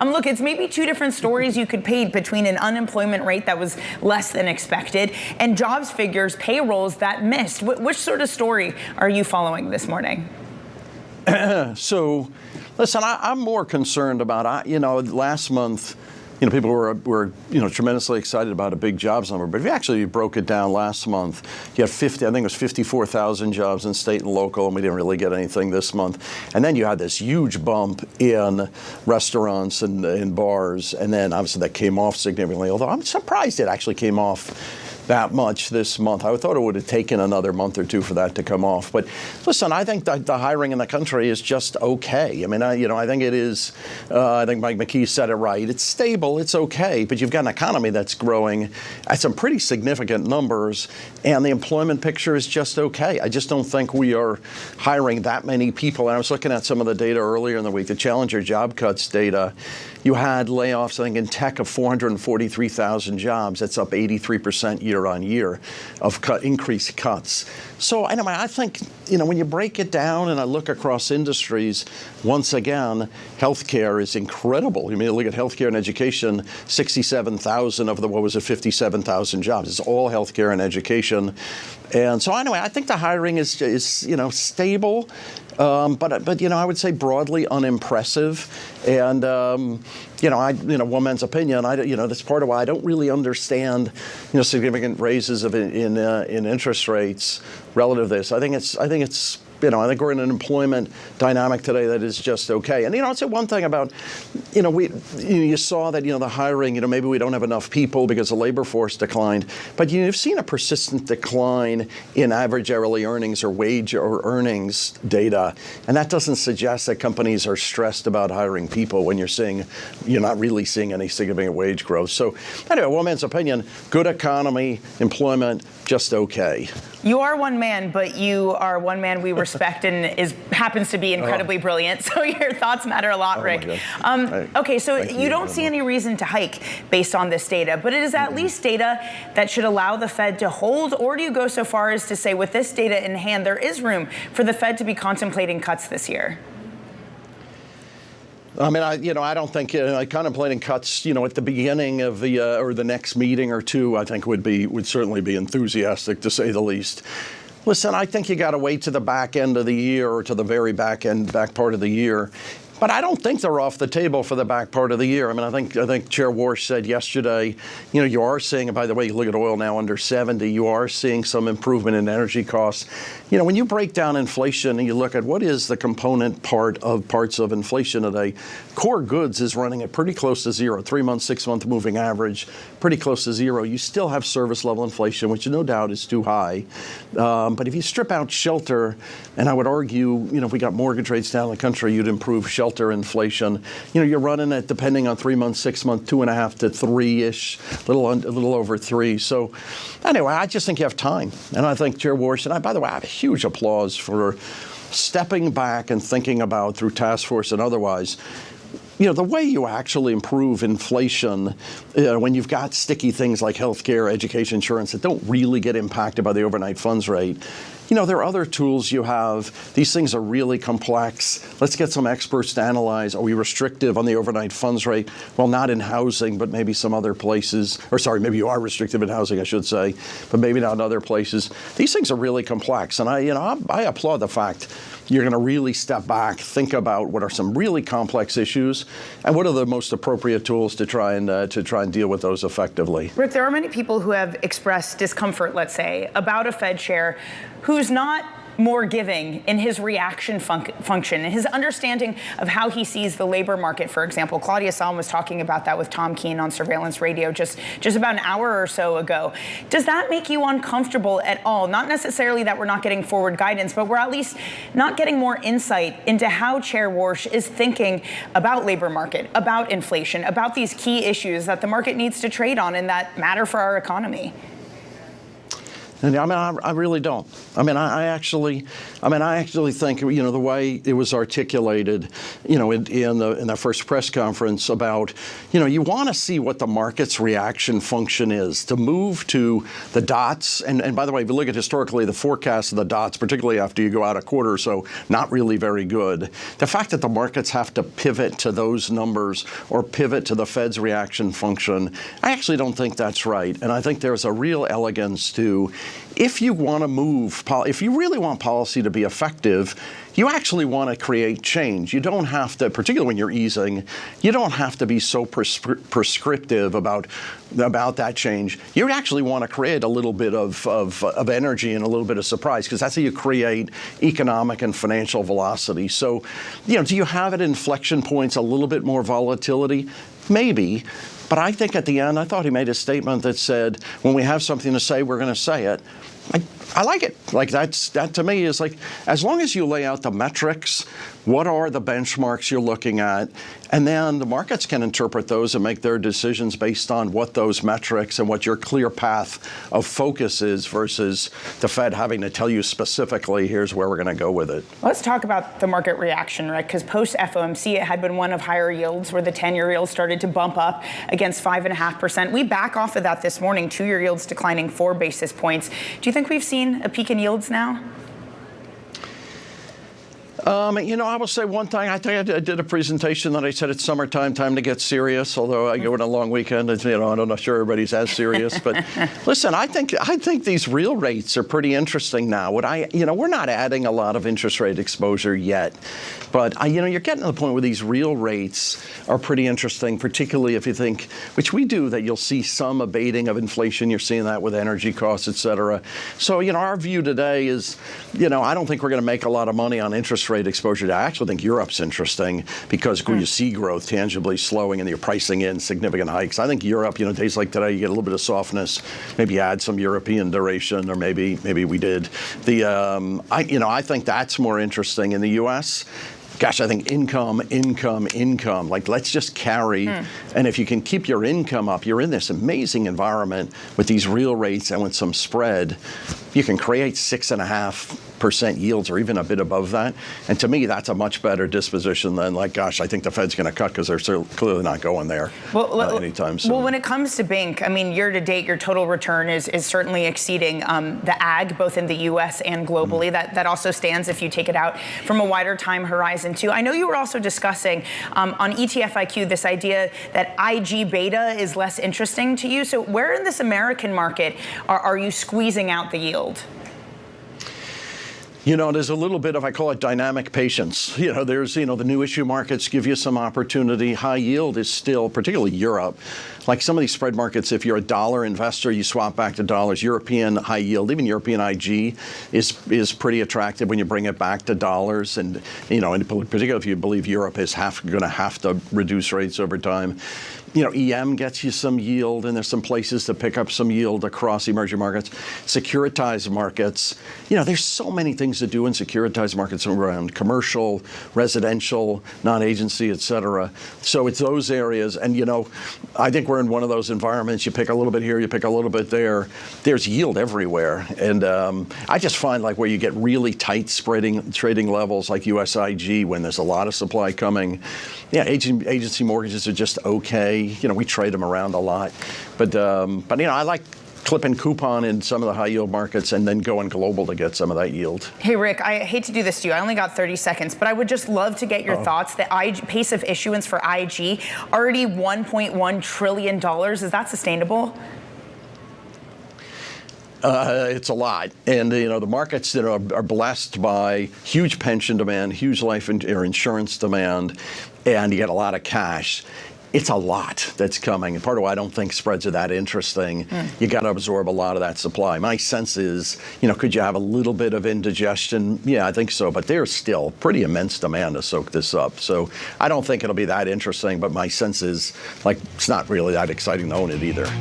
Look, it's maybe two different stories you could paint between an unemployment rate that was less than expected and jobs figures, payrolls that missed. Which sort of story are you following this morning? So, listen, I'm more concerned about, last month, people were tremendously excited about a big jobs number. But if you actually broke it down last month, you had 50, I think it was 54,000 jobs in state and local, and we didn't really get anything this month. And then you had this huge bump in restaurants and in bars, and then obviously that came off significantly, although I'm surprised it actually came off that much this month. I thought it would have taken another month or two for that to come off. But listen, I think that the hiring in the country is just okay. I mean, I think it is. I think Mike McKee said it right. It's stable. It's okay. But you've got an economy that's growing at some pretty significant numbers, and the employment picture is just okay. I just don't think we are hiring that many people. And I was looking at some of the data earlier in the week, the Challenger job cuts data. You had layoffs, I think, in tech of 443,000 jobs. That's up 83% year on year of increased cuts. So anyway, I think, when you break it down and I look across industries, once again, healthcare is incredible. You look at healthcare and education, 67,000 of the, 57,000 jobs. It's all healthcare and education. And so anyway, I think the hiring is stable. But I would say broadly unimpressive, and one man's opinion. That's part of why I don't really understand significant raises in interest rates relative to this. I think it's I think we're in an employment dynamic today that is just okay. And I'd say one thing about you saw that the hiring, maybe we don't have enough people because the labor force declined, but you've seen a persistent decline in average hourly earnings or wage or earnings data, and that doesn't suggest that companies are stressed about hiring people when you're not really seeing any significant wage growth. So anyway, one man's opinion: good economy, employment, just okay. You are one man, but you are one man we respect and happens to be incredibly brilliant. So your thoughts matter a lot, Rick. Okay, so you don't see any reason to hike based on this data, but it is at least data that should allow the Fed to hold, or do you go so far as to say with this data in hand, there is room for the Fed to be contemplating cuts this year? I mean, I don't think contemplating cuts, at the beginning of the or the next meeting or two, I think would certainly be enthusiastic, to say the least. Listen, I think you got to wait to the back end of the year or to the very back part of the year. But I don't think they're off the table for the back part of the year. I mean, I think Chair Warsh said yesterday, you are seeing, and by the way, you look at oil now under 70, you are seeing some improvement in energy costs. When you break down inflation and you look at what is the component parts of inflation today, core goods is running at pretty close to zero, 3-month, 6-month moving average, pretty close to zero. You still have service level inflation, which no doubt is too high. But if you strip out shelter, and I would argue, if we got mortgage rates down in the country, you'd improve shelter inflation. You're running at, depending on 3 months, 6 months, 2.5 to 3-ish, a little over 3. So anyway, I just think you have time. And I think Chair Warsh, and by the way, I have a huge applause for stepping back and thinking about, through task force and otherwise, the way you actually improve inflation when you've got sticky things like healthcare, education, insurance that don't really get impacted by the overnight funds rate. There are other tools you have. These things are really complex. Let's get some experts to analyze. Are we restrictive on the overnight funds rate? Well, not in housing, but maybe some other places. Or sorry, maybe you are restrictive in housing, I should say, but maybe not in other places. These things are really complex, and I applaud the fact you're going to really step back, think about what are some really complex issues, and what are the most appropriate tools to try and deal with those effectively. Rick, there are many people who have expressed discomfort, let's say, about a Fed chair who's not more giving in his reaction function and his understanding of how he sees the labor market, for example. Claudia Salm was talking about that with Tom Keene on Surveillance Radio just about an hour or so ago. Does that make you uncomfortable at all? Not necessarily that we're not getting forward guidance, but we're at least not getting more insight into how Chair Warsh is thinking about labor market, about inflation, about these key issues that the market needs to trade on and that matter for our economy. And I really don't. I actually think, the way it was articulated, in the first press conference about, you want to see what the market's reaction function is to move to the dots. And by the way, if you look at historically, the forecast of the dots, particularly after you go out a quarter or so, not really very good. The fact that the markets have to pivot to those numbers or pivot to the Fed's reaction function, I actually don't think that's right. And I think there's a real elegance to, if you want to move, if you really want policy to be effective, you actually want to create change. You don't have to, particularly when you're easing, you don't have to be so prescriptive about that change. You actually want to create a little bit of energy and a little bit of surprise, because that's how you create economic and financial velocity. So, do you have at inflection points a little bit more volatility? Maybe. But I think at the end, I thought he made a statement that said, when we have something to say, we're going to say it. I like it. Like that to me is like, as long as you lay out the metrics, what are the benchmarks you're looking at, and then the markets can interpret those and make their decisions based on what those metrics and what your clear path of focus is versus the Fed having to tell you specifically, here's where we're going to go with it. Let's talk about the market reaction, Rick, because post-FOMC, it had been one of higher yields where the 10-year yield started to bump up against 5.5%. We back off of that this morning, 2-year yields declining 4 basis points. Do you think we've seen a peak in yields now? I will say one thing. I think I did a presentation that I said it's summertime, time to get serious. Although I go on a long weekend, and, I'm not sure everybody's as serious. But listen, I think these real rates are pretty interesting now. We're not adding a lot of interest rate exposure yet, but you're getting to the point where these real rates are pretty interesting, particularly if you think, which we do, that you'll see some abating of inflation. You're seeing that with energy costs, et cetera. So our view today is, I don't think we're going to make a lot of money on interest rate exposure. I actually think Europe's interesting because you see growth tangibly slowing and you're pricing in significant hikes. I think Europe, days like today, you get a little bit of softness, maybe add some European duration, or maybe we did. I think that's more interesting. In the U.S., gosh, I think income. Like, let's just carry. And if you can keep your income up, you're in this amazing environment with these real rates and with some spread. You can create 6.5% yields or even a bit above that. And to me, that's a much better disposition than like, gosh, I think the Fed's going to cut, because they're clearly not going there anytime soon. Well, when it comes to Bank, year to date, your total return is certainly exceeding the ag, both in the U.S. and globally. That also stands if you take it out from a wider time horizon, too. I know you were also discussing on ETF IQ this idea that IG beta is less interesting to you. So where in this American market are you squeezing out the yield? There's a little bit of, I call it dynamic patience. There's, the new issue markets give you some opportunity. High yield is still, particularly Europe, like some of these spread markets, if you're a dollar investor, you swap back to dollars. European high yield, even European IG, is pretty attractive when you bring it back to dollars. And, in particular, if you believe Europe is going to have to reduce rates over time. EM gets you some yield, and there's some places to pick up some yield across emerging markets. Securitized markets, there's so many things to do in securitized markets around commercial, residential, non-agency, et cetera. So it's those areas. And, I think we're in one of those environments. You pick a little bit here, you pick a little bit there. There's yield everywhere. And I just find like where you get really tight trading levels like USIG, when there's a lot of supply coming, agency mortgages are just okay. We trade them around a lot, but I like clipping coupon in some of the high yield markets and then going global to get some of that yield. Hey, Rick, I hate to do this to you. I only got 30 seconds, but I would just love to get your thoughts. The pace of issuance for IG, already $1.1 trillion. Is that sustainable? It's a lot. And, the markets are blessed by huge pension demand, huge life or insurance demand, and you get a lot of cash. It's a lot that's coming. And part of why I don't think spreads are that interesting. You got to absorb a lot of that supply. My sense is, could you have a little bit of indigestion? Yeah, I think so. But there's still pretty immense demand to soak this up. So I don't think it'll be that interesting. But my sense is, it's not really that exciting to own it either.